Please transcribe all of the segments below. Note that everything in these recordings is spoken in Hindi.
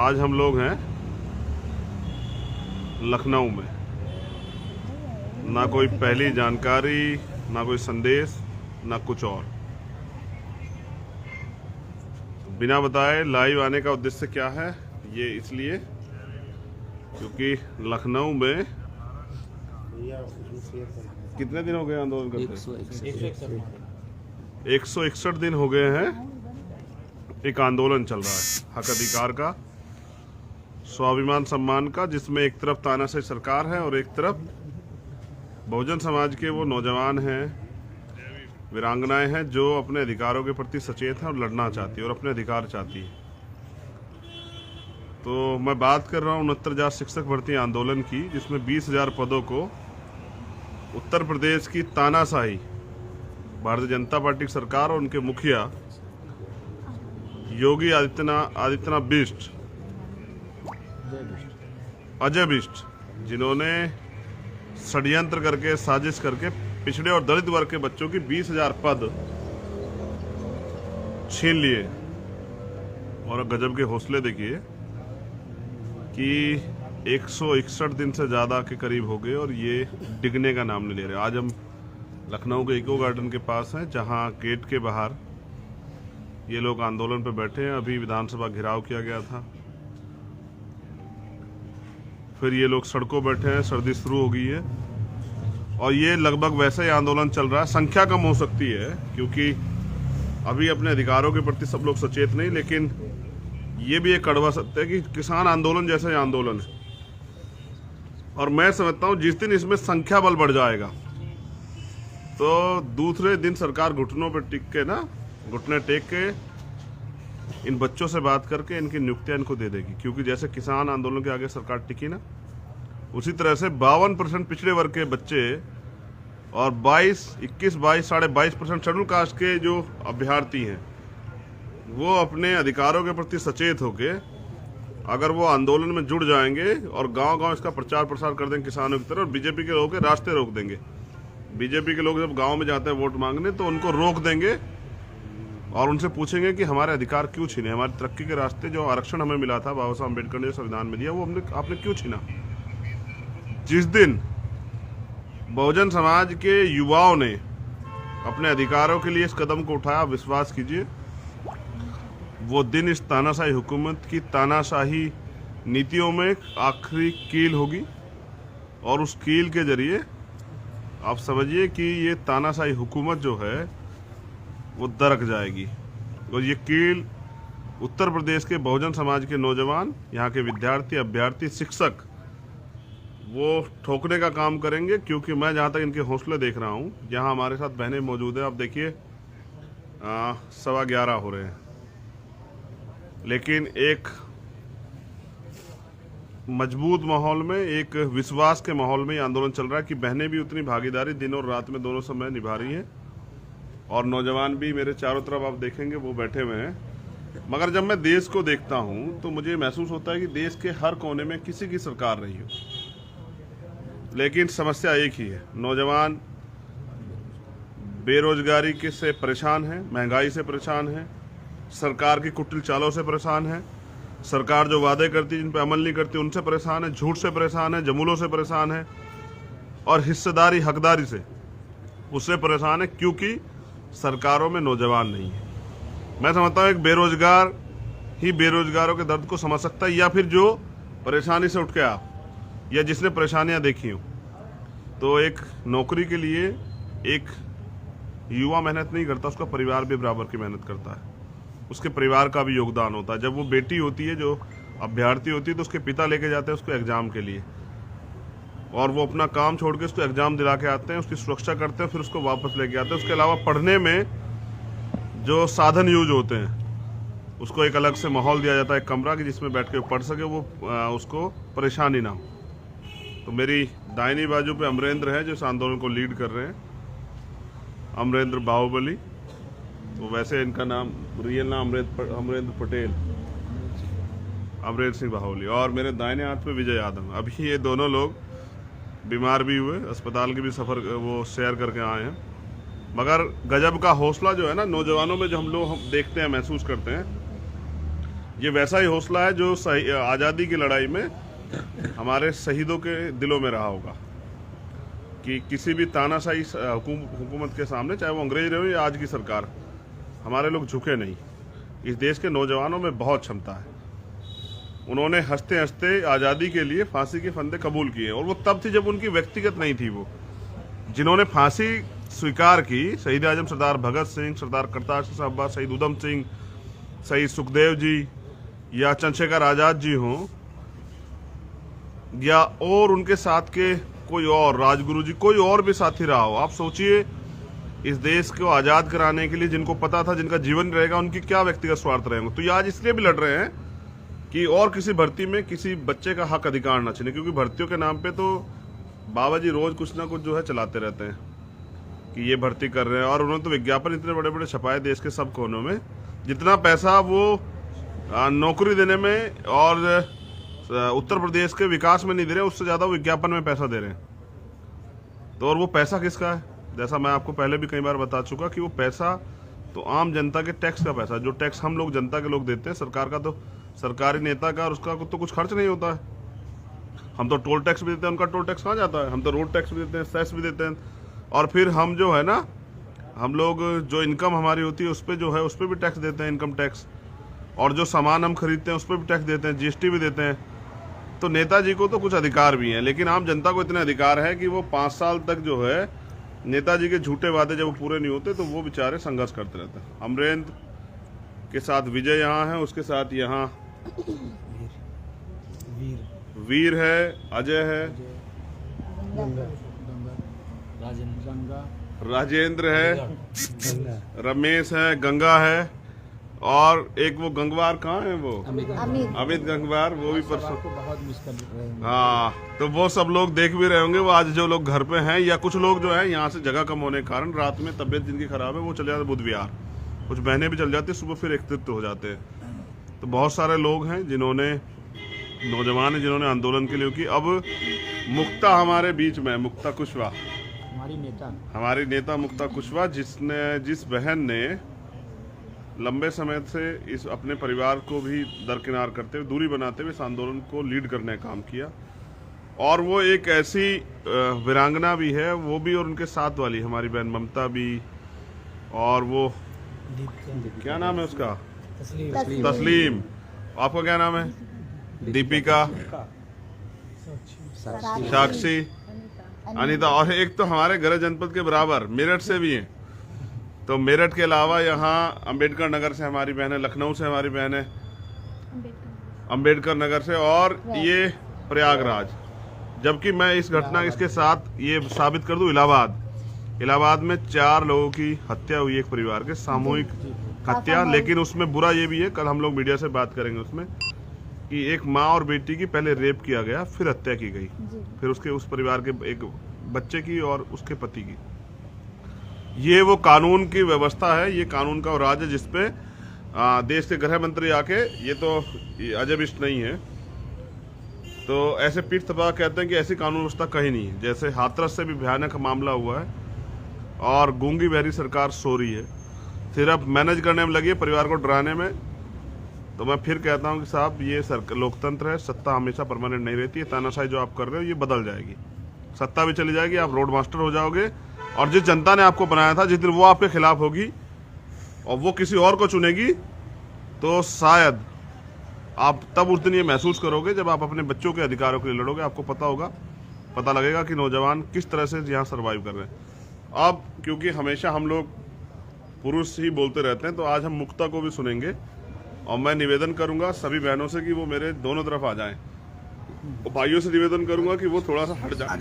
आज हम लोग हैं लखनऊ में। ना कोई पहली जानकारी, ना कोई संदेश, ना कुछ और। बिना बताए लाइव आने का उद्देश्य क्या है, ये इसलिए क्योंकि लखनऊ में कितने दिन हो गए आंदोलन करते? 161 दिन हो गए हैं। एक आंदोलन चल रहा है हक अधिकार का, स्वाभिमान सम्मान का, जिसमें एक तरफ तानाशाही सरकार है और एक तरफ बहुजन समाज के वो नौजवान हैं, वीरांगनाएं हैं जो अपने अधिकारों के प्रति सचेत हैं और लड़ना चाहती है और अपने अधिकार चाहती है। तो मैं बात कर रहा हूँ 69,000 शिक्षक भर्ती आंदोलन की, जिसमें 20,000 पदों को उत्तर प्रदेश की तानाशाही भारतीय जनता पार्टी की सरकार और उनके मुखिया योगी आदित्यनाथ बिष्ट, अजय बिष्ट, जिन्होंने षड्यंत्र करके, साजिश करके पिछड़े और दलित वर्ग के बच्चों की 20,000 पद छीन लिए। और गजब के हौसले देखिए कि 161 दिन से ज़्यादा के करीब हो गए और ये डिगने का नाम नहीं ले रहे। आज हम लखनऊ के इको गार्डन के पास हैं, जहां गेट के बाहर ये लोग आंदोलन पे बैठे हैं। अभी विधानसभा घेराव किया गया था, फिर ये लोग सड़कों बैठे हैं, सर्दी शुरू हो गई है और ये लगभग वैसा ही आंदोलन चल रहा है। संख्या कम हो सकती है क्योंकि अभी अपने अधिकारों के प्रति सब लोग सचेत नहीं, लेकिन ये भी एक कड़वा सत्य है कि किसान आंदोलन जैसा ही आंदोलन है। और मैं समझता हूँ जिस दिन इसमें संख्या बल बढ़ जाएगा तो दूसरे दिन सरकार घुटनों पर टिक के ना, घुटने टेक के इन बच्चों से बात करके इनकी नियुक्तियां इनको दे देगी। क्योंकि जैसे किसान आंदोलन के आगे सरकार टिकी ना, उसी तरह से 52% पिछड़े वर्ग के बच्चे और 22% शेड्यूल कास्ट के जो अभ्यर्थी हैं, वो अपने अधिकारों के प्रति सचेत होके अगर वो आंदोलन में जुड़ जाएंगे और गांव-गांव इसका प्रचार प्रसार कर देंगे किसानों की तरफ, और बीजेपी के लोगों के रास्ते रोक देंगे। बीजेपी के लोग जब गांव में जाते हैं वोट मांगने तो उनको रोक देंगे और उनसे पूछेंगे कि हमारे अधिकार क्यों छीने, हमारी तरक्की के रास्ते जो आरक्षण हमें मिला था बाबा साहब अम्बेडकर ने संविधान में दिया, वो आपने क्यों छीना। जिस दिन बहुजन समाज के युवाओं ने अपने अधिकारों के लिए इस कदम को उठाया, विश्वास कीजिए वो दिन इस तानाशाही हुकूमत की तानाशाही नीतियों में आखिरी कील होगी। और उस कील के जरिए आप समझिए कि ये तानाशाही हुकूमत जो है वो दरक जाएगी। और ये कील उत्तर प्रदेश के बहुजन समाज के नौजवान, यहाँ के विद्यार्थी, अभ्यर्थी, शिक्षक वो ठोकने का काम करेंगे। क्योंकि मैं जहाँ तक इनके हौसले देख रहा हूँ, यहाँ हमारे साथ बहनें मौजूद हैं, आप देखिए 11:15 हो रहे हैं, लेकिन एक मजबूत माहौल में, एक विश्वास के माहौल में ये आंदोलन चल रहा है कि बहनें भी उतनी भागीदारी दिन और रात में दोनों समय निभा रही हैं और नौजवान भी मेरे चारों तरफ आप देखेंगे वो बैठे हुए हैं। मगर जब मैं देश को देखता हूं तो मुझे महसूस होता है कि देश के हर कोने में किसी की सरकार रही हो, लेकिन समस्या एक ही है, नौजवान बेरोजगारी के से परेशान है, महंगाई से परेशान है, सरकार की कुटिल चालों से परेशान है, सरकार जो वादे करती है जिन पर अमल नहीं करती उनसे परेशान है, झूठ से परेशान है, जमूलों से परेशान है और हिस्सेदारी, हकदारी से उससे परेशान है क्योंकि सरकारों में नौजवान नहीं है। मैं समझता हूँ एक बेरोजगार ही बेरोजगारों के दर्द को समझ सकता है, या फिर जो परेशानी से उठ के आ, या जिसने परेशानियां देखी हो। तो एक नौकरी के लिए एक युवा मेहनत नहीं करता, उसका परिवार भी बराबर की मेहनत करता है, उसके परिवार का भी योगदान होता है। जब वो बेटी होती है, जो अभ्यर्थी होती है, तो उसके पिता लेके जाते हैं उसको एग्जाम के लिए और वो अपना काम छोड़ के उसको एग्जाम दिला के आते हैं, उसकी सुरक्षा करते हैं, फिर उसको वापस लेके आते हैं। उसके अलावा पढ़ने में जो साधन यूज होते हैं उसको एक अलग से माहौल दिया जाता है, एक कमरा कि जिसमें बैठ के पढ़ सके, वो उसको परेशानी ना हो। तो मेरी दाहिनी बाजू पे अमरेंद्र है जो इस आंदोलन को लीड कर रहे हैं, अमरेंद्र बाहुबली। तो वैसे इनका नाम, रियल नाम अमरेंद्र पटेल, अमरेंद्र सिंह बाहुबली। और मेरे दाहिने हाथ पे विजय यादव। अभी ये दोनों लोग बीमार भी हुए, अस्पताल के भी सफ़र वो शेयर करके आए हैं। मगर गजब का हौसला जो है ना नौजवानों में, जो हम लोग देखते हैं, महसूस करते हैं, ये वैसा ही हौसला है जो आज़ादी की लड़ाई में हमारे शहीदों के दिलों में रहा होगा कि किसी भी तानाशाही हुकूमत के सामने, चाहे वो अंग्रेज रहे हो या आज की सरकार, हमारे लोग झुके नहीं। इस देश के नौजवानों में बहुत क्षमता है। उन्होंने हंसते हंसते आज़ादी के लिए फांसी के फंदे कबूल किए, और वो तब थी जब उनकी व्यक्तिगत नहीं थी। वो जिन्होंने फांसी स्वीकार की, शहीद आजम सरदार भगत सिंह, सरदार करतार सिंह साहब, शहीद उधम सिंह, शहीद सुखदेव जी या चंद्रशेखर आज़ाद जी हों, या और उनके साथ के कोई और, राजगुरु जी, कोई और भी साथी रहा हो। आप सोचिए, इस देश को आज़ाद कराने के लिए जिनको पता था जिनका जीवन रहेगा, उनकी क्या व्यक्तिगत स्वार्थ रहेंगे। तो ये आज इसलिए भी लड़ रहे हैं कि और किसी भर्ती में किसी बच्चे का हक अधिकार ना छीने, क्योंकि भर्तियों के नाम पे तो बाबा जी रोज कुछ ना कुछ जो है चलाते रहते हैं कि ये भर्ती कर रहे हैं। और उन्होंने तो विज्ञापन इतने बड़े बड़े छपाए देश के सब कोनों में, जितना पैसा वो नौकरी देने में और उत्तर प्रदेश के विकास में नहीं दे रहे, उससे ज़्यादा विज्ञापन में पैसा दे रहे हैं। तो और वो पैसा किसका है? जैसा मैं आपको पहले भी कई बार बता चुका कि वो पैसा तो आम जनता के टैक्स का पैसा, जो टैक्स हम लोग जनता के लोग देते हैं। सरकार का तो, सरकारी नेता का और उसका तो कुछ खर्च नहीं होता है। हम तो टोल टैक्स भी देते हैं, उनका टोल टैक्स कहाँ जाता है? हम तो रोड टैक्स भी देते हैं, सेस भी देते हैं। और फिर हम जो है ना, हम लोग जो इनकम हमारी होती है उस पर जो है, उस पर भी टैक्स देते हैं, इनकम टैक्स। और जो सामान हम खरीदते हैं उस पर भी टैक्स देते हैं, जीएसटी भी देते हैं। तो नेताजी को तो कुछ अधिकार भी हैं, लेकिन आम जनता को इतने अधिकार है कि वो 5 साल तक जो है नेताजी के झूठे वादे जब वो पूरे नहीं होते तो वो बेचारे संघर्ष करते रहते हैं। अमरेंद्र के साथ विजय यहाँ है, उसके साथ यहाँ वीर है, अजय है, राजेंद्र है, रमेश है, गंगा है, और एक वो गंगवार कहाँ है, वो अमित गंगवार, वो भी परसों बहुत मिस कर रहे हैं। हाँ, तो वो सब लोग देख भी रहे होंगे। वो आज जो लोग घर पे हैं, या कुछ लोग जो है यहाँ से जगह कम होने के कारण रात में तबियत जिनकी खराब है वो चले जाते बुध विहार, कुछ बहनें भी चल जाती है, सुबह फिर एकत्रित हो जाते हैं। तो बहुत सारे लोग हैं जिन्होंने, नौजवान हैं जिन्होंने आंदोलन के लिए की। अब मुक्ता हमारे बीच में, मुक्ता कुशवाहा हमारी नेता मुक्ता कुशवाहा, जिस बहन ने लंबे समय से इस अपने परिवार को भी दरकिनार करते हुए, दूरी बनाते हुए इस आंदोलन को लीड करने का काम किया। और वो एक ऐसी वीरांगना भी है, वो भी, और उनके साथ वाली हमारी बहन ममता भी, और वो क्या नाम है उसका, तस्लीम। आपका क्या नाम है? दीपिका, साक्षी, अनीता, और एक तो हमारे गृह जनपद के बराबर मेरठ से भी हैं। तो मेरठ के अलावा यहाँ अंबेडकर नगर से हमारी बहन है, लखनऊ से हमारी बहन है, अंबेडकर नगर से, और ये प्रयागराज। जबकि मैं इस घटना इसके साथ ये साबित कर दूं, इलाहाबाद में 4 लोगों की हत्या हुई, एक परिवार के, सामूहिक हत्या। लेकिन उसमें बुरा ये भी है, कल हम लोग मीडिया से बात करेंगे उसमें, कि एक माँ और बेटी की पहले रेप किया गया, फिर हत्या की गई, फिर उसके उस परिवार के एक बच्चे की और उसके पति की। ये वो कानून की व्यवस्था है, ये कानून का राज है, जिसपे देश के गृह मंत्री आके, ये तो अजय बिष्ट नहीं है, तो ऐसे पीठ थपा कहते हैं कि ऐसी कानून व्यवस्था कहीं नहीं है। जैसे हाथरस से भी भयानक मामला हुआ है, और गूंगी बहरी सरकार सो रही है, सिर्फ मैनेज करने में लगी है, परिवार को डराने में। तो मैं फिर कहता हूं कि साहब, ये लोकतंत्र है, सत्ता हमेशा परमानेंट नहीं रहती है। तानाशाही जो आप कर रहे हो ये बदल जाएगी, सत्ता भी चली जाएगी, आप रोड मास्टर हो जाओगे, और जिस जनता ने आपको बनाया था, जिस दिन वो आपके खिलाफ होगी और वो किसी और को चुनेगी, तो शायद आप तब उस दिन ये महसूस करोगे जब आप अपने बच्चों के अधिकारों के लिए लड़ोगे। आपको पता लगेगा कि नौजवान किस तरह से यहाँ सर्वाइव कर रहे हैं। अब क्योंकि हमेशा हम लोग पुरुष ही बोलते रहते हैं, तो आज हम मुक्ता को भी सुनेंगे, और मैं निवेदन करूंगा सभी बहनों से कि वो मेरे दोनों तरफ आ जाएं, और भाइयों से निवेदन करूंगा कि वो थोड़ा सा हट जाए,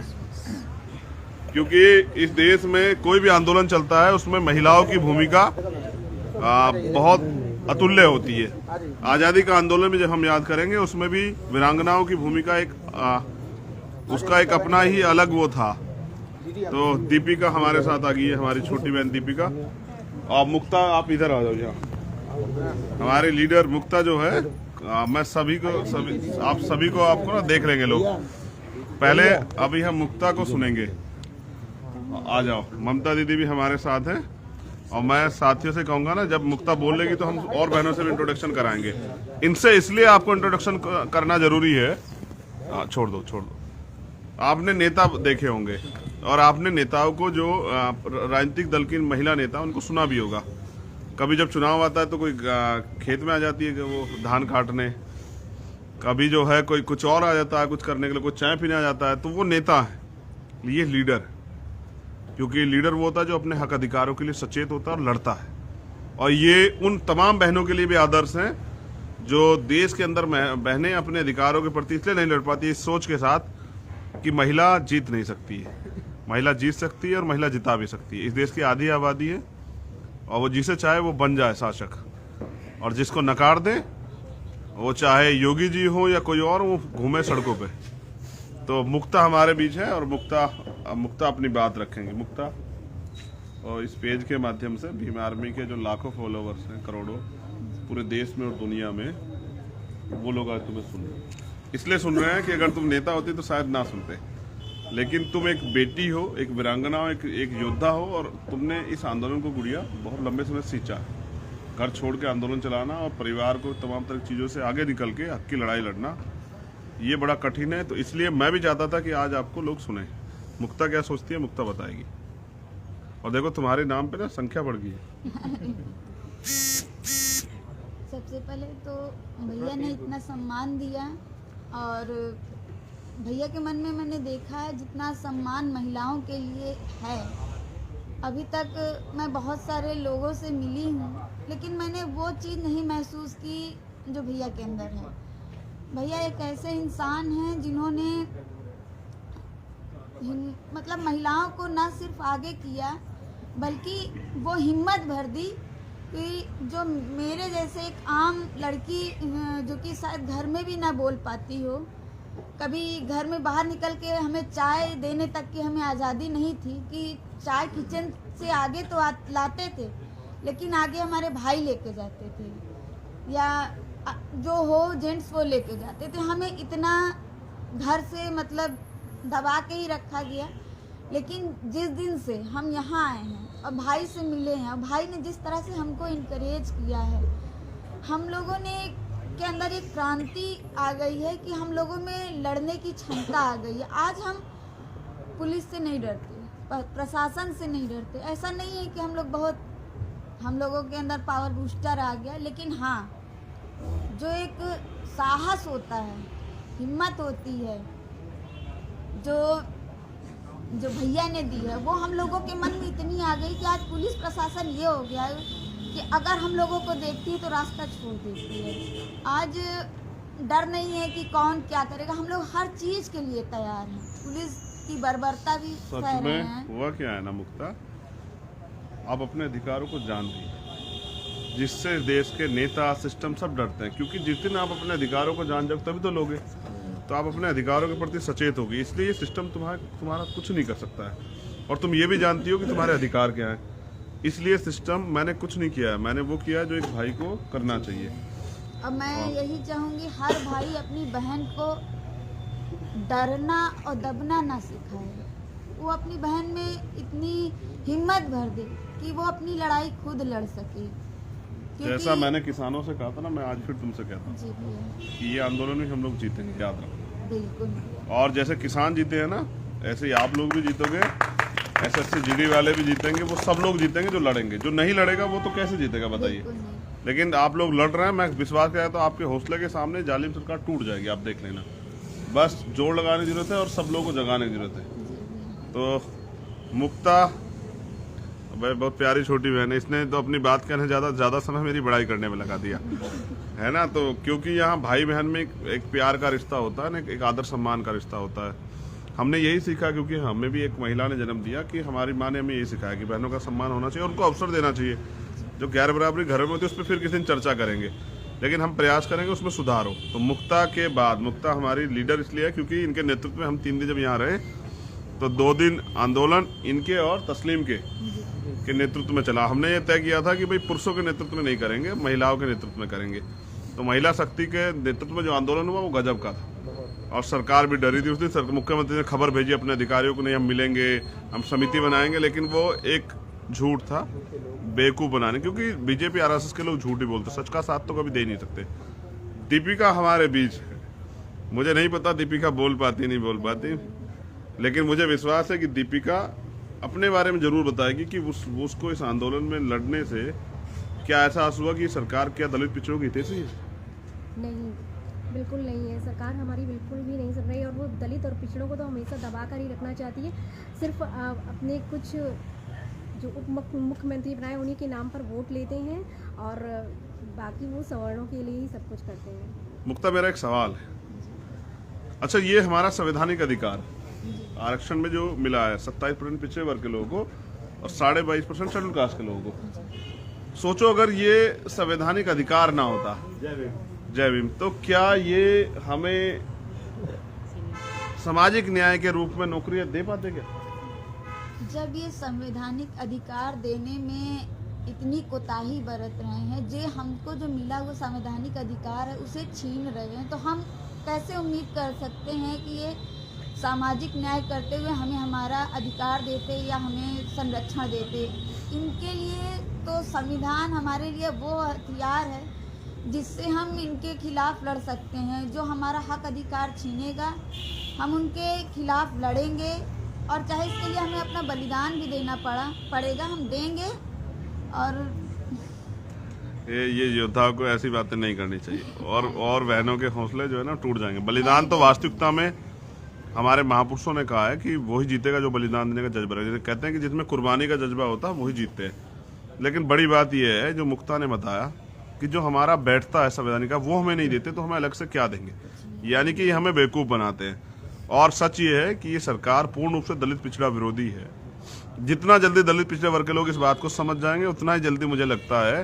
क्योंकि इस देश में कोई भी आंदोलन चलता है उसमें महिलाओं की भूमिका बहुत अतुल्य होती है। आज़ादी का आंदोलन भी जब हम याद करेंगे, उसमें भी वीरांगनाओं की भूमिका उसका एक अपना ही अलग वो था। तो दीपिका हमारे साथ आ गई है, हमारी छोटी बहन दीपिका। और मुक्ता, आप इधर आ जाओ। यहाँ हमारे लीडर मुक्ता जो है, मैं आप सभी को आपको ना देख लेंगे लोग। पहले अभी हम मुक्ता को सुनेंगे। आ जाओ, ममता दीदी भी हमारे साथ हैं। और मैं साथियों से कहूँगा ना, जब मुक्ता बोल लेगी तो हम और बहनों से भी इंट्रोडक्शन कराएंगे। इनसे इसलिए आपको इंट्रोडक्शन करना जरूरी है। छोड़ दो। आपने नेता देखे होंगे और आपने नेताओं को, जो राजनीतिक दल की महिला नेता, उनको सुना भी होगा। कभी जब चुनाव आता है तो कोई खेत में आ जाती है कि वो धान काटने, कभी जो है कोई कुछ और आ जाता है कुछ करने के लिए, कोई चाय पीने आ जाता है, तो वो नेता है, ये लीडर। क्योंकि लीडर वो होता है जो अपने हक अधिकारों के लिए सचेत होता है और लड़ता है। और ये उन तमाम बहनों के लिए भी आदर्श हैं जो देश के अंदर बहनें अपने अधिकारों के प्रति इसलिए नहीं लड़ पाती, इस सोच के साथ कि महिला जीत नहीं सकती है। महिला जीत सकती है और महिला जिता भी सकती है। इस देश की आधी आबादी है और वो जिसे चाहे वो बन जाए शासक, और जिसको नकार दे, वो चाहे योगी जी हो या कोई और, वो घूमे सड़कों पे। तो मुक्ता हमारे बीच है और मुक्ता अपनी बात रखेंगे। मुक्ता, और इस पेज के माध्यम से भीम आर्मी के जो लाखों फॉलोवर्स हैं, करोड़ों, पूरे देश में और दुनिया में, वो लोग आज तुम्हें सुन रहे हैं। इसलिए सुन रहे हैं कि अगर तुम नेता होती तो शायद ना सुनते, लेकिन तुम एक बेटी हो, एक वीरांगना हो, एक योद्धा हो, और तुमने इस आंदोलन को, गुड़िया, बहुत लंबे समय सींचा। घर छोड़ के आंदोलन चलाना और परिवार को तमाम तरह की चीज़ों से आगे निकल के हक की लड़ाई लड़ना, ये बड़ा कठिन है। तो इसलिए मैं भी चाहता था कि आज आपको लोग सुने। मुक्ता क्या सोचती है, मुक्ता बताएगी। और देखो तुम्हारे नाम पे ना संख्या बढ़ गई है। सबसे पहले तो भैया ने इतना सम्मान दिया, और भैया के मन में मैंने देखा है जितना सम्मान महिलाओं के लिए है। अभी तक मैं बहुत सारे लोगों से मिली हूँ, लेकिन मैंने वो चीज़ नहीं महसूस की जो भैया के अंदर है। भैया एक ऐसे इंसान हैं जिन्होंने मतलब महिलाओं को न सिर्फ आगे किया, बल्कि वो हिम्मत भर दी कि जो मेरे जैसे एक आम लड़की, जो कि शायद घर में भी ना बोल पाती हो, कभी घर में बाहर निकल के हमें चाय देने तक की हमें आज़ादी नहीं थी कि चाय किचन से आगे तो लाते थे, लेकिन आगे हमारे भाई लेके जाते थे, या जो हो जेंट्स वो लेके जाते थे। हमें इतना घर से मतलब दबा के ही रखा गया। लेकिन जिस दिन से हम यहाँ आए हैं और भाई से मिले हैं, और भाई ने जिस तरह से हमको इनकरेज किया है, हम लोगों ने के अंदर एक क्रांति आ गई है कि हम लोगों में लड़ने की क्षमता आ गई है। आज हम पुलिस से नहीं डरते, प्रशासन से नहीं डरते। ऐसा नहीं है कि हम लोगों के अंदर पावर बूस्टर आ गया, लेकिन हाँ, जो एक साहस होता है, हिम्मत होती है, जो भैया ने दी है, वो हम लोगों के मन में इतनी आ गई कि आज पुलिस प्रशासन ये हो गया है कि अगर हम लोगों को देखती है तो रास्ता छोड़ देती है। आज डर नहीं है कि कौन क्या करेगा, हम लोग हर चीज़ के लिए तैयार हैं। पुलिस की बर्बरता भी सह रहे हैं। हुआ क्या है ना मुक्ता, आप अपने अधिकारों को जान रही है, जिससे देश के नेता, सिस्टम सब डरते हैं। क्योंकि जिस दिन आप अपने अधिकारों को जान जाओगे तभी तो लोगे, तो आप अपने अधिकारों के प्रति सचेत होगी। इसलिए ये सिस्टम तुम्हारा कुछ नहीं कर सकता है, और तुम ये भी जानती हो कि तुम्हारे अधिकार क्या है। इसलिए सिस्टम, मैंने कुछ नहीं किया है, मैंने वो किया जो एक भाई को करना चाहिए। अब मैं यही चाहूँगी हर भाई अपनी बहन को डरना और दबना ना सिखाए। वो अपनी बहन में इतनी हिम्मत भर दे कि वो अपनी लड़ाई खुद लड़ सके। जैसा मैंने किसानों से कहा था ना, मैं आज फिर तुमसे कहता हूँ कि ये आंदोलन भी हम लोग जीतेंगे, याद रखो। बिल्कुल। और जैसे किसान जीते हैं ना, ऐसे ही आप लोग भी जीतोगे, SSC GD वाले भी जीतेंगे, वो सब लोग जीतेंगे जो लड़ेंगे। जो नहीं लड़ेगा वो तो कैसे जीतेगा बताइए। लेकिन आप लोग लड़ रहे हैं, मैं विश्वास किया तो आपके हौसले के सामने जालिम सरकार टूट जाएगी, आप देख लेना। बस जोर लगाने की जरूरत है और सब लोगों को जगाने की जरूरत है। तो मुक्ता भाई बहुत प्यारी छोटी बहन है, इसने तो अपनी बात कहने ज़्यादा समय मेरी बड़ाई करने में लगा दिया है ना। तो क्योंकि यहाँ भाई बहन में एक प्यार का रिश्ता होता है ना, एक आदर सम्मान का रिश्ता होता है। हमने यही सीखा, क्योंकि हमें भी एक महिला ने जन्म दिया, कि हमारी माँ ने हमें यही सिखाया कि बहनों का सम्मान होना चाहिए, उनको अवसर देना चाहिए। जो गैर बराबरी घर में होती है उस पर फिर किसी दिन चर्चा करेंगे, लेकिन हम प्रयास करेंगे उसमें सुधार हो। तो मुक्ता के बाद, मुक्ता हमारी लीडर इसलिए है क्योंकि इनके नेतृत्व में हम 3 दिन जब यहाँ रहे तो 2 दिन आंदोलन इनके और तस्लीम के नेतृत्व में चला। हमने ये तय किया था कि भाई पुरुषों के नेतृत्व में नहीं करेंगे, महिलाओं के नेतृत्व में करेंगे। तो महिला शक्ति के नेतृत्व में जो आंदोलन हुआ वो गजब का था, और सरकार भी डरी थी। उस दिन मुख्यमंत्री ने खबर भेजी अपने अधिकारियों को, नहीं हम मिलेंगे, हम समिति बनाएंगे, लेकिन वो एक झूठ था बेवकूफ़ बनाने, क्योंकि बीजेपी आरएसएस के लोग झूठ ही बोलते, सच का साथ तो कभी दे नहीं सकते। दीपिका हमारे बीच है, मुझे नहीं पता दीपिका बोल पाती नहीं बोल पाती, लेकिन मुझे विश्वास है कि दीपिका अपने बारे में जरूर बताएगी कि उसको इस आंदोलन में लड़ने से क्या एहसास हुआ कि सरकार क्या दलित पिछड़ों की हितैषी है। नहीं, बिल्कुल नहीं है। सरकार हमारी बिल्कुल भी नहीं सुन रही, और वो दलित और पिछड़ों को तो हमेशा दबा कर ही रखना चाहती है। सिर्फ अपने कुछ जो मुख्यमंत्री बनाए उन्हीं के नाम पर वोट लेते हैं, और बाकी वो सवर्णों के लिए ही सब कुछ करते हैं। मुक्ता, मेरा एक सवाल है। अच्छा, ये हमारा संवैधानिक अधिकार आरक्षण में जो मिला है 27% पिछड़े वर्ग के लोगों को और 22.5% शेड्यूल कास्ट के लोगों को, सोचो अगर ये संवैधानिक अधिकार ना होता, जय भीम, तो क्या ये हमें सामाजिक न्याय के रूप में नौकरियां दे पाते क्या? जब ये संवैधानिक अधिकार देने में इतनी कोताही बरत रहे हैं, जो हमको जो मिला वो संवैधानिक अधिकार है उसे छीन रहे हैं, तो हम कैसे उम्मीद कर सकते हैं कि ये सामाजिक न्याय करते हुए हमें हमारा अधिकार देते या हमें संरक्षण देते। इनके लिए तो संविधान हमारे लिए वो हथियार है जिससे हम इनके खिलाफ लड़ सकते हैं। जो हमारा हक अधिकार छीनेगा हम उनके खिलाफ लड़ेंगे, और चाहे इसके लिए हमें अपना बलिदान भी देना पड़ेगा, हम देंगे। और ये योद्धाओं को ऐसी बातें नहीं करनी चाहिए, और बहनों के हौसले जो है ना टूट जाएंगे। बलिदान तो वास्तविकता में हमारे महापुरुषों ने कहा है कि वही जीतेगा जो बलिदान देने का जज्बा है। जैसे कहते हैं कि जिसमें कुर्बानी का जज्बा होता है वही जीतते हैं। लेकिन बड़ी बात यह है जो मुक्ता ने बताया कि जो हमारा बैठता है संवैधानिक का वो हमें नहीं देते, तो हमें अलग से क्या देंगे, यानी कि हमें बेवकूफ़ बनाते हैं। और सच ये है कि ये सरकार पूर्ण रूप से दलित पिछड़ा विरोधी है। जितना जल्दी दलित पिछड़े वर्ग के लोग इस बात को समझ जाएंगे उतना ही जल्दी मुझे लगता है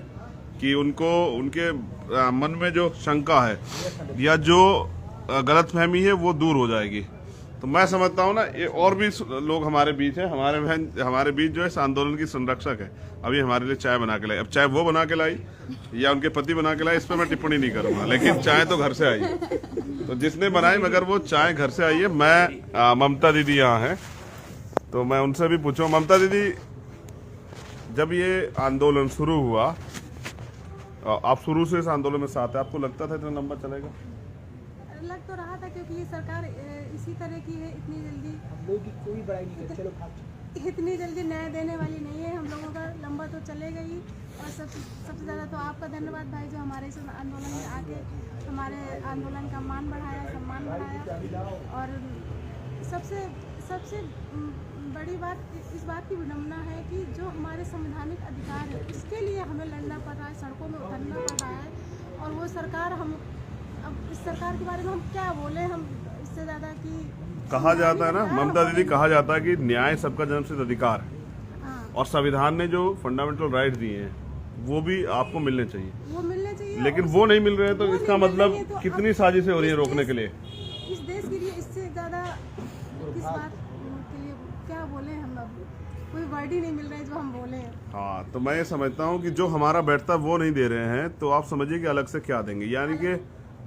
कि उनके मन में जो शंका है या जो गलतफहमी है वो दूर हो जाएगी। तो मैं समझता हूँ ना, ये और भी लोग हमारे बीच हैं, हमारे बीच जो है इस आंदोलन की संरक्षक है। अभी हमारे लिए चाय बना के लाई, अब चाय वो बना के लाई या उनके पति बना के लाई, इस पर मैं टिप्पणी नहीं करूंगा, लेकिन चाय तो घर से आई है। तो जिसने बनाई, मगर वो चाय घर से आई है। मैं ममता दीदी यहाँ है, तो मैं उनसे भी पूछूं। ममता दीदी, जब ये आंदोलन शुरू हुआ, आप शुरू से इस आंदोलन में साथ है, आपको लगता था इतना लंबा चलेगा? लग तो रहा था, क्योंकि ये सरकार इसी तरह की है, इतनी जल्दी कोई बड़ाई नहीं कर, चलो इतनी जल्दी न्याय देने वाली नहीं है। हम लोगों का लंबा तो चलेगा ही। और सबसे ज़्यादा तो आपका धन्यवाद भाई, जो हमारे इस आंदोलन में आके हमारे आंदोलन का मान बढ़ाया, सम्मान बढ़ाया। और सबसे बड़ी बात इस बात की विडम्बना है कि जो हमारे संवैधानिक अधिकार है उसके लिए हमें लड़ना पड़ रहा है, सड़कों में उतरना पड़ रहा है। और वो सरकार, हम अब इस सरकार के बारे में हम क्या बोले, हम इससे ज़्यादा कि कहा जाता है ना ममता दीदी, कहा जाता है कि न्याय सबका जन्मसिद्ध अधिकार है, और संविधान ने जो फंडामेंटल राइट दिए हैं वो भी आपको मिलने चाहिए, वो मिलने चाहिए। लेकिन वो नहीं मिल रहे हैं। तो इसका मतलब कितनी साजिशें हो रही है रोकने के लिए इस देश के लिए। इससे ज़्यादा किस बात के लिए क्या बोले हम, अब कोई वर्ड ही नहीं मिल रहा है जो हम बोले। हाँ, तो मैं ये समझता हूँ कि जो हमारा बैठता वो नहीं दे रहे हैं, तो आप समझिए कि अलग से क्या देंगे, यानी कि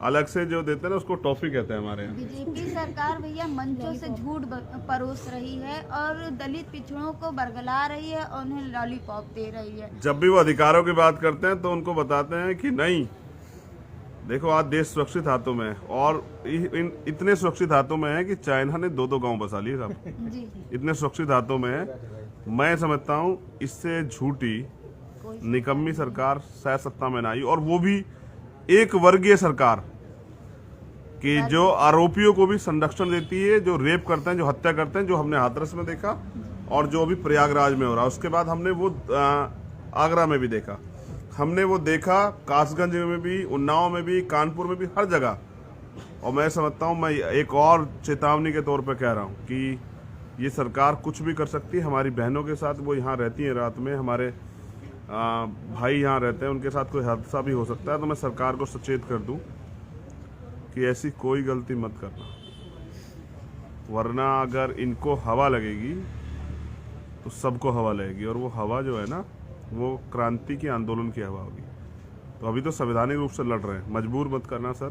अलग से जो देते हैं ना उसको टॉफी कहते हैं हमारे यहाँ। बीजेपी सरकार भैया मंचों से झूठ परोस रही है और दलित पिछड़ों को बरगला रही है और उन्हें लॉलीपॉप दे रही है। जब भी वो अधिकारों की बात करते हैं तो उनको बताते हैं कि नहीं, देखो आज देश सुरक्षित हाथों में है, और इतने सुरक्षित हाथों में है कि चाइना ने 2-2 गांव बसा लिए साहब। जी, इतने सुरक्षित हाथों में है। मैं समझता हूँ इससे झूठी निकम्मी सरकार शायद सत्ता में ना आई, और वो भी एक वर्गीय सरकार कि जो आरोपियों को भी संरक्षण देती है, जो रेप करते हैं, जो हत्या करते हैं, जो हमने हाथरस में देखा और जो अभी प्रयागराज में हो रहा है। उसके बाद हमने वो आगरा में भी देखा, हमने वो देखा कासगंज में भी, उन्नाव में भी, कानपुर में भी, हर जगह। और मैं समझता हूँ, मैं एक और चेतावनी के तौर पर कह रहा हूँ कि ये सरकार कुछ भी कर सकती है। हमारी बहनों के साथ वो यहाँ रहती हैं रात में, हमारे भाई यहाँ रहते हैं, उनके साथ कोई हादसा भी हो सकता है। तो मैं सरकार को सचेत कर दूं कि ऐसी कोई गलती मत करना, वरना अगर इनको हवा लगेगी तो सबको हवा लगेगी, और वो हवा जो है ना वो क्रांति की, आंदोलन की हवा होगी। तो अभी तो संवैधानिक रूप से लड़ रहे हैं, मजबूर मत करना सर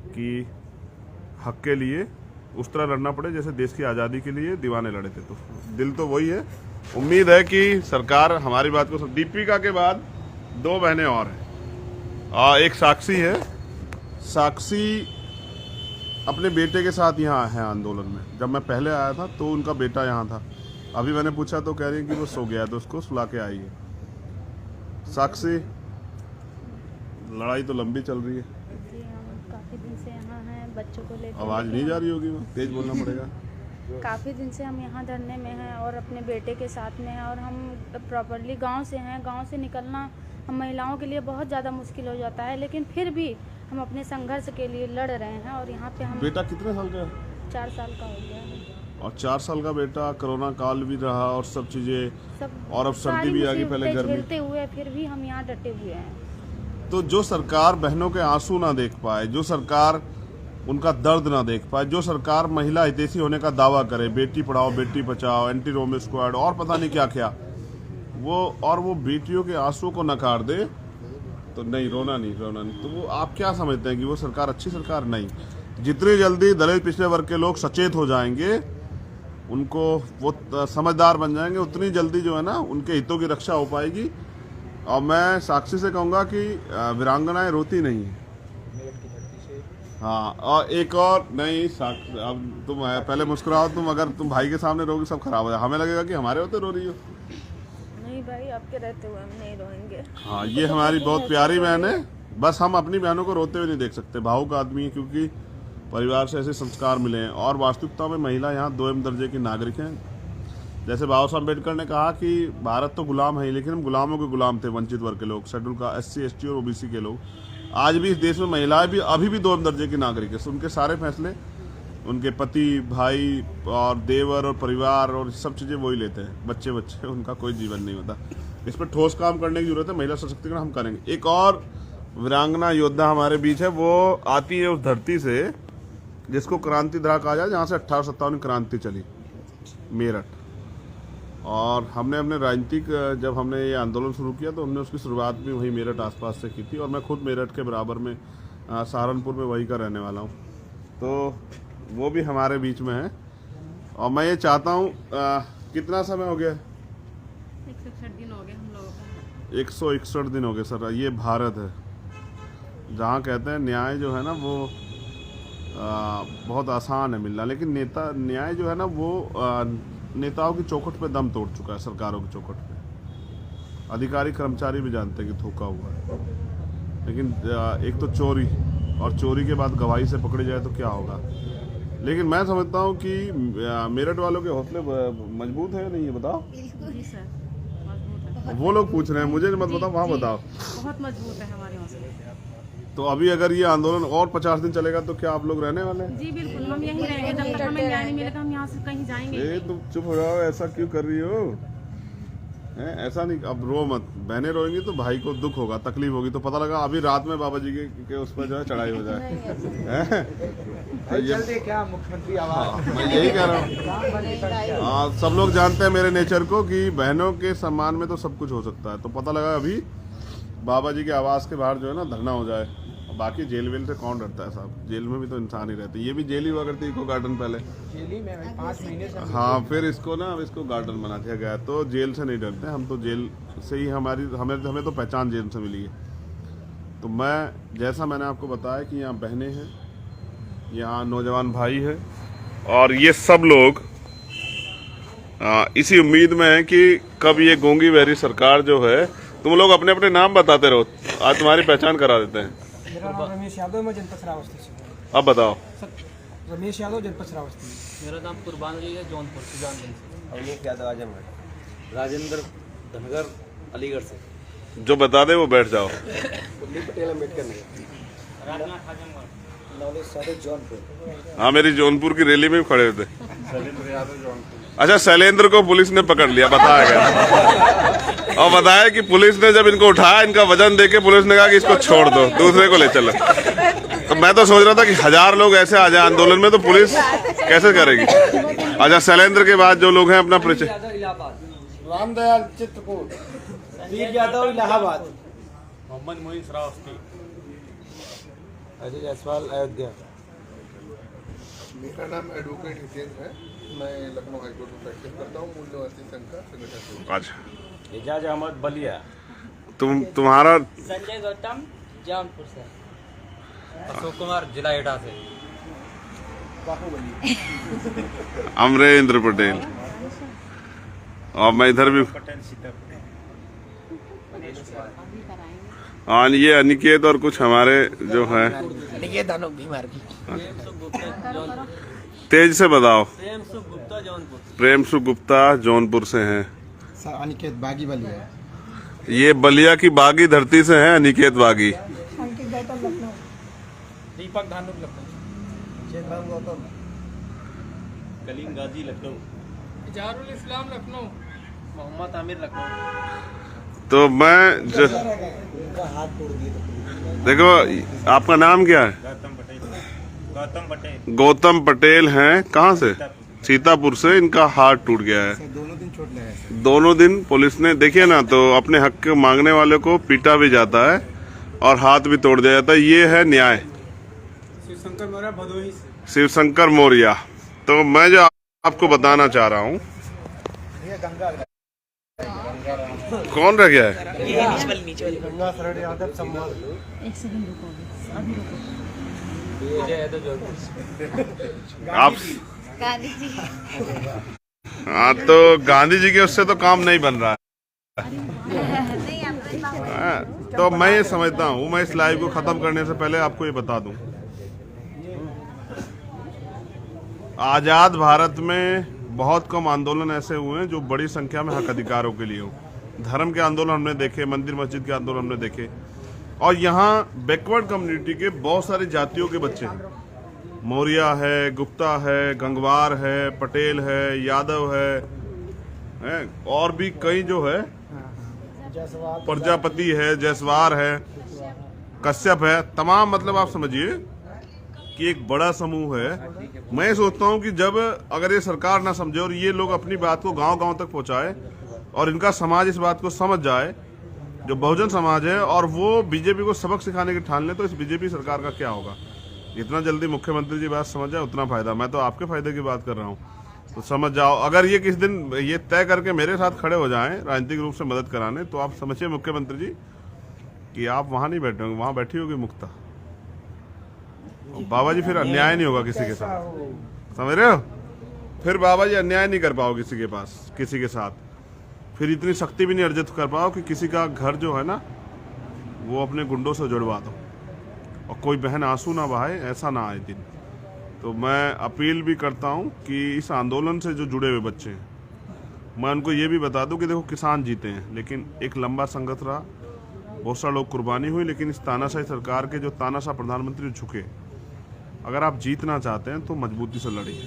कि हक के लिए उस तरह लड़ना पड़े जैसे देश की आज़ादी के लिए दीवाने लड़े थे। तो दिल तो वही है, उम्मीद है कि सरकार हमारी बात को दीपिका के बाद 2 बहनें और हैं। एक साक्षी है। साक्षी अपने बेटे के साथ यहाँ है आंदोलन में। जब मैं पहले आया था तो उनका बेटा यहाँ था। अभी मैंने पूछा तो कह रही है कि वो सो गया, तो उसको सुला के आई है। साक्षी, लड़ाई तो लंबी चल रही है। जी हम काफ़ी दिन से यहाँ हैं, बच्चों को लेकर। आवाज़ नहीं जा रही होगी, तेज बोलना पड़ेगा। काफ़ी दिन से हम यहाँ धरने में हैं और अपने बेटे के साथ में हैं, और हम प्रॉपरली गांव से हैं। गांव से निकलना हम महिलाओं के लिए बहुत ज़्यादा मुश्किल हो जाता है, लेकिन फिर भी हम अपने संघर्ष के लिए लड़ रहे हैं। और यहाँ पे हम बेटा कितने साल का है? 4 साल का हो गया है। और 4 साल का बेटा, कोरोना काल भी रहा और सब चीज़ें, सब और अब सर्दी भी आ गई, पहले मुसीबतें गर्मी। झेलते हुए फिर भी हम यहाँ डटे हुए हैं। तो जो सरकार बहनों के आंसू ना देख पाए, जो सरकार उनका दर्द ना देख पाए, जो सरकार महिला हितैषी होने का दावा करे, बेटी पढ़ाओ बेटी बचाओ, एंटी रोम स्क्वाड और पता नहीं क्या क्या, वो बेटियों के आंसू को नकार दे, तो नहीं, रोना नहीं। तो वो आप क्या समझते हैं कि वो सरकार अच्छी सरकार? नहीं। जितनी जल्दी दलित पिछड़े वर्ग के लोग सचेत हो जाएंगे, उनको वो समझदार बन जाएंगे, उतनी जल्दी जो है ना उनके हितों की रक्षा हो पाएगी। और मैं साक्षी से कहूँगा कि वीरांगनाएं रोती नहीं है। हाँ, और एक और नहीं, अब तुम पहले मुस्कुराओ। तुम अगर तुम भाई के सामने रोगी सब खराब हो जाए, हमें लगेगा कि हमारे होते रो रही हो। नहीं भाई, आपके रहते हुए हम नहीं रोएंगे। हाँ, ये हमारी बहुत प्यारी बहन है। बस हम अपनी बहनों को रोते हुए नहीं देख सकते। भावुक आदमी है, क्योंकि परिवार से ऐसे संस्कार मिले हैं। और वास्तविकता में महिला यहाँ 2M दर्जे की नागरिक हैं। जैसे बाबा साहब अम्बेडकर ने कहा कि भारत तो गुलाम है, लेकिन हम गुलामों के गुलाम थे, वंचित वर्ग के लोग, शेड्यूल का SC ST और OBC के लोग। आज भी इस देश में महिलाएं भी अभी भी 2M दर्जे की नागरिक है। उनके सारे फैसले उनके पति, भाई और देवर और परिवार और सब चीज़ें वही लेते हैं। बच्चे उनका कोई जीवन नहीं होता। इस पर ठोस काम करने की जरूरत है। महिला सशक्तिकरण हम करेंगे। एक और वीरांगना योद्धा हमारे बीच है। वो आती है उस धरती से जिसको क्रांति धरा कहा जाए, जहाँ से 1857 क्रांति चली, मेरठ। और हमने अपने राजनीतिक, जब हमने ये आंदोलन शुरू किया तो हमने उसकी शुरुआत भी वहीं मेरठ आसपास से की थी। और मैं खुद मेरठ के बराबर में सहारनपुर में वहीं का रहने वाला हूँ, तो वो भी हमारे बीच में है। और मैं ये चाहता हूँ, कितना समय हो गया? 161 दिन हो गए हम लोगों को। 161 दिन हो गए सर। ये भारत है जहाँ कहते हैं न्याय जो है ना वो बहुत आसान है मिलना, लेकिन न्याय जो है ना वो नेताओं की चौखट पे दम तोड़ चुका है, सरकारों की चौखट पे। अधिकारी कर्मचारी भी जानते हैं कि धोखा हुआ है। लेकिन एक तो चोरी, और चोरी के बाद गवाही से पकड़े जाए तो क्या होगा। लेकिन मैं समझता हूँ कि मेरठ वालों के हौसले मजबूत है, नहीं है? बताओ। जी सर, मजबूत है। वो लोग पूछ रहे हैं, मुझे मत बताओ, वहाँ बताओ। बहुत मजबूत है हमारे हौसले। तो अभी अगर ये आंदोलन और 50 दिन चलेगा तो क्या आप लोग रहने वाले हैं? जी बिल्कुल, हम यहीं रहेंगे जब तक हमें न्याय नहीं मिलेगा। हम यहाँ से कहीं जाएंगे। तुम चुप हो जाओ, ऐसा क्यों कर रही हो? ऐसा नहीं, अब रो मत। बहनें रोएंगी तो भाई को दुख होगा, तकलीफ होगी। तो पता लगा अभी रात में बाबा जी के उस पर जो है चढ़ाई हो जाए। जल्दी क्या मुख्यमंत्री आवाज? मैं यही कह रहा हूँ। सब लोग जानते हैं मेरे नेचर को कि बहनों के सम्मान में तो सब कुछ हो सकता है। तो पता लगा अभी बाबा जी के आवास के बाहर जो है ना धरना हो जाए। बाकी जेल वेल से कौन डरता है साहब? जेल में भी तो इंसान ही रहते। ये भी जेल ही हुआ करती इको गार्डन पहले। जेली में 5 महीने से। हाँ, फिर इसको गार्डन बना दिया गया। तो जेल से नहीं डरते हम, तो जेल से ही हमें तो पहचान जेल से मिली है। तो मैंने आपको बताया कि यहाँ बहनें हैं, यहाँ नौजवान भाई है, और ये सब लोग इसी उम्मीद में है कि कब ये गोंगी बहरी सरकार जो है, तुम लोग अपने अपने नाम बताते रहो, आज तुम्हारी पहचान करा देते हैं। मेरा नाम रमेश यादव, मैं जनपद श्रावस्ती से। अब बताओ। रमेश यादव, जनपद श्रावस्ती। मेरा नाम कुर्बान अली है, जौनपुर सुजानगंज से। अवनीश यादव आजमगढ़। राजेंद्र धनगर अलीगढ़ से। जो बता दे वो बैठ जाओ। पटेल अम्बेडकर नगर। राजनाथ आजमगढ़। नवलेश सादे जौनपुर। हाँ, मेरी जौनपुर की रैली में भी खड़े थे। अच्छा, शैलेंद्र को पुलिस ने पकड़ लिया, बताया गया। और बताया कि पुलिस ने जब इनको उठाया, इनका वजन देके पुलिस ने कहा कि इसको छोड़ दो, दूसरे को ले चलो। तो मैं तो सोच रहा था कि 1000 लोग ऐसे आ जाए आंदोलन में तो पुलिस कैसे करेगी। अच्छा, शैलेंद्र के बाद जो लोग हैं अपना परिचय। रामदयाल चित्रकूट। वीर यादव इलाहाबाद। मोहम्मद मोइन श्रावस्ती। अजय जायसवाल अयोध्या। मेरा नाम एडवोकेट हितेंद्र है। मैं लखनऊ हाईकोर्ट में प्रैक्टिस करता हूँ, मूल निवासी संघ का संगठन। अच्छा, एजाज अहमद बलिया। तुम्हारा संजय गौतम जौनपुर से। अशोक कुमार जिला एटा से। अमरेंद्र पटेल, और मैं इधर भी। हाँ, ये अनिकेत और कुछ हमारे जो है। तेज से बताओ। प्रेम सुख गुप्ता जौनपुर से हैं। अनिकेत बागी बलिया। ये बलिया की बागी धरती से हैं अनिकेत बागी। दीपक धानुक लखनऊ। चेतन गौतम। कलीम गाजी लखनऊ। इजारुल इस्लाम लखनऊ। मोहम्मद आमिर लखनऊ। तो मैं देखो, आपका नाम क्या है? गौतम पटेल हैं। कहाँ से? सीतापुर से। इनका हाथ टूट गया है। दोनों दिन चोट लगा है। दोनों दिन पुलिस ने, देखिए ना, तो अपने हक के मांगने वाले को पीटा भी जाता है और हाथ भी तोड़ दिया जाता है। ये है न्याय। शिवशंकर मौर्य भदोही से। शिवशंकर मौर्य। तो मैं जो आपको बताना चाह रहा हूँ, कौन रह गया है? गंगा शरण यादव संवाद। आप हाँ, तो गांधी जी के उससे तो काम नहीं बन रहा है। तो मैं ये समझता हूँ, मैं इस लाइव को खत्म करने से पहले आपको ये बता दूं, आजाद भारत में बहुत कम आंदोलन ऐसे हुए हैं जो बड़ी संख्या में हक अधिकारों के लिए हो। धर्म के आंदोलन हमने देखे, मंदिर मस्जिद के आंदोलन हमने देखे, और यहाँ बैकवर्ड कम्युनिटी के बहुत सारी जातियों के बच्चे हैं। मौर्य है, गुप्ता है, गंगवार है, पटेल है, यादव है, और भी कई जो है, प्रजापति है, जयसवार है, कश्यप है, तमाम, मतलब आप समझिए कि एक बड़ा समूह है। मैं सोचता हूं कि जब अगर ये सरकार ना समझे और ये लोग अपनी बात को गांव-गांव तक पहुंचाए और इनका समाज इस बात को समझ जाए, जो बहुजन समाज है, और वो बीजेपी को सबक सिखाने की ठान ले, तो इस बीजेपी सरकार का क्या होगा। जितना जल्दी मुख्यमंत्री जी बात समझ जाए उतना फायदा। मैं तो आपके फायदे की बात कर रहा हूँ, तो समझ जाओ। अगर ये किस दिन ये तय करके मेरे साथ खड़े हो जाएं राजनीतिक रूप से मदद कराने, तो आप समझिए मुख्यमंत्री जी कि आप वहां नहीं बैठे होंगे, वहां बैठी होगी मुक्ता। बाबा जी फिर अन्याय नहीं होगा किसी के साथ, समझ रहे हो? फिर बाबा जी अन्याय नहीं कर पाओ किसी के पास, किसी के साथ। फिर इतनी शक्ति भी नहीं अर्जित कर पाओ कि किसी का घर जो है ना, वो अपने गुंडों से जुड़वा दो और कोई बहन आंसू ना बहाए, ऐसा ना आए दिन। तो मैं अपील भी करता हूं कि इस आंदोलन से जो जुड़े हुए बच्चे हैं, मैं उनको ये भी बता दूं कि देखो, किसान जीते हैं, लेकिन एक लंबा संघर्ष रहा, बहुत सारे लोग कुर्बानी हुई, लेकिन इस तानाशाही सरकार के जो तानाशाह प्रधानमंत्री झुके। अगर आप जीतना चाहते हैं तो मजबूती से लड़िए।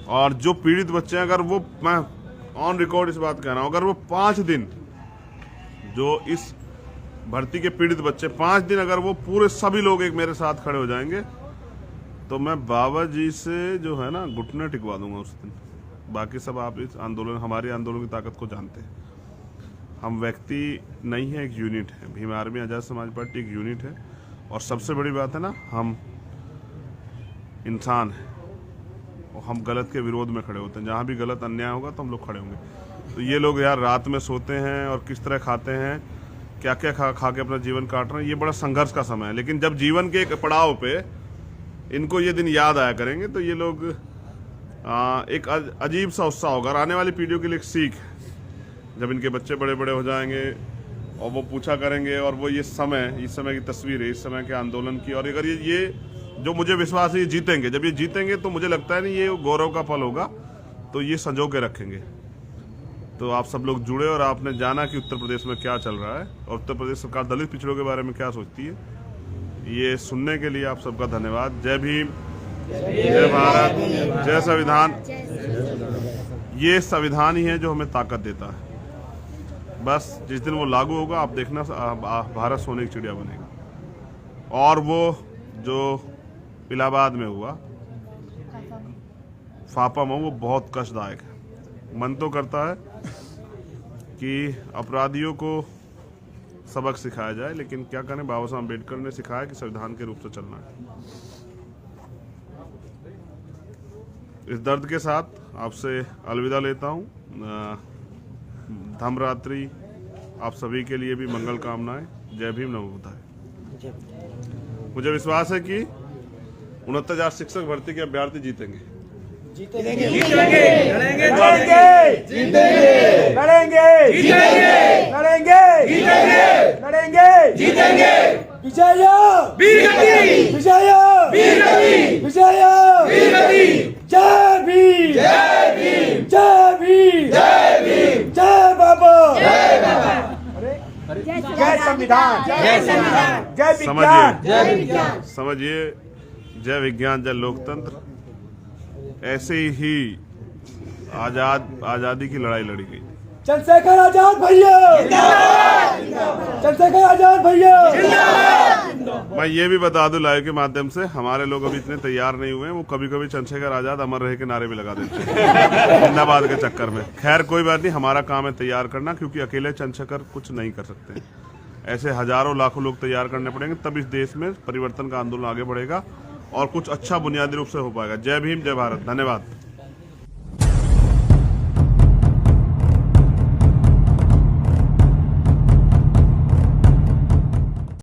और जो पीड़ित बच्चे हैं, अगर वो, मैं ऑन रिकॉर्ड इस बात कह रहा हूँ, अगर वो 5 दिन, जो इस भर्ती के पीड़ित बच्चे 5 दिन, अगर वो पूरे सभी लोग एक मेरे साथ खड़े हो जाएंगे, तो मैं बाबा जी से जो है ना घुटने टिकवा दूंगा उस दिन। बाकी सब आप इस आंदोलन, हमारे आंदोलन की ताकत को जानते हैं। हम व्यक्ति नहीं है, एक यूनिट है। भीम आर्मी आज़ाद समाज पार्टी एक यूनिट है, और सबसे बड़ी बात है ना, हम इंसान हैं और हम गलत के विरोध में खड़े होते हैं। जहाँ भी गलत अन्याय होगा तो हम लोग खड़े होंगे। तो ये लोग यार रात में सोते हैं और किस तरह खाते हैं, क्या क्या खा के अपना जीवन काट रहे हैं, ये बड़ा संघर्ष का समय है। लेकिन जब जीवन के एक पड़ाव पे इनको ये दिन याद आया करेंगे, तो ये लोग एक अजीब सा उत्साह होगा। और आने वाली पीढ़ियों के लिए एक सीख है, जब इनके बच्चे बड़े बड़े हो जाएंगे और वो पूछा करेंगे, और वो इस समय की तस्वीर है, इस समय के आंदोलन की। और अगर ये जो मुझे विश्वास है ये जीतेंगे, जब ये जीतेंगे तो मुझे लगता है नहीं ये गौरव का फल होगा, तो ये संजो के रखेंगे। तो आप सब लोग जुड़े, और आपने जाना कि उत्तर प्रदेश में क्या चल रहा है और उत्तर प्रदेश सरकार दलित पिछड़ों के बारे में क्या सोचती है। ये सुनने के लिए आप सबका धन्यवाद। जय भीम, जय भारत, जय संविधान। ये संविधान ही है जो हमें ताकत देता है। बस जिस दिन वो लागू होगा, आप देखना, भारत सोने की चिड़िया बनेगा। और वो जो इलाहाबाद में हुआ फापा में, वो बहुत कष्टदायक है। मन तो करता है कि अपराधियों को सबक सिखाया जाए, लेकिन क्या करें, बाबा साहब अम्बेडकर ने सिखाया कि संविधान के रूप से चलना है। इस दर्द के साथ आपसे अलविदा लेता हूँ। धमरात्रि आप सभी के लिए भी मंगल कामनाएं। जय भीम, नमो बुद्धाय। मुझे विश्वास है कि 69,000 शिक्षक भर्ती के अभ्यर्थी जीतेंगे। जीतेंगे, जीतेंगे, लड़ेंगे, जीतेंगे, जीतेंगे, लड़ेंगे, जीतेंगे, लड़ेंगे, जीतेंगे, लड़ेंगे, जीतेंगे। विजय वीरगति, विजय वीरगति, विजय वीरगति। जय भीम, जय भीम, जय भीम, जय भीम, जय बाबा, जय बाबा। जय संविधान, जय संविधान, जय विज्ञान, जय विज्ञान। समझिए, जय विज्ञान, जय लोकतंत्र। ऐसे ही आजादी की लड़ाई लड़ी गई। चंद्रशेखर आजाद भैया, चंद्रशेखर आजाद भैया। मैं ये भी बता दूं लाइव के माध्यम से, हमारे लोग अभी इतने तैयार नहीं हुए हैं। वो कभी कभी चंद्रशेखर आजाद अमर रहे के नारे भी लगा देते हैं जिंदाबाद के चक्कर में। खैर कोई बात नहीं, हमारा काम है तैयार करना, क्योंकि अकेले चंद्रशेखर कुछ नहीं कर सकते। ऐसे हजारों लाखों लोग तैयार करने पड़ेंगे, तब इस देश में परिवर्तन का आंदोलन आगे बढ़ेगा और कुछ अच्छा बुनियादी रूप से हो पाएगा। जय भीम, जय भारत, धन्यवाद।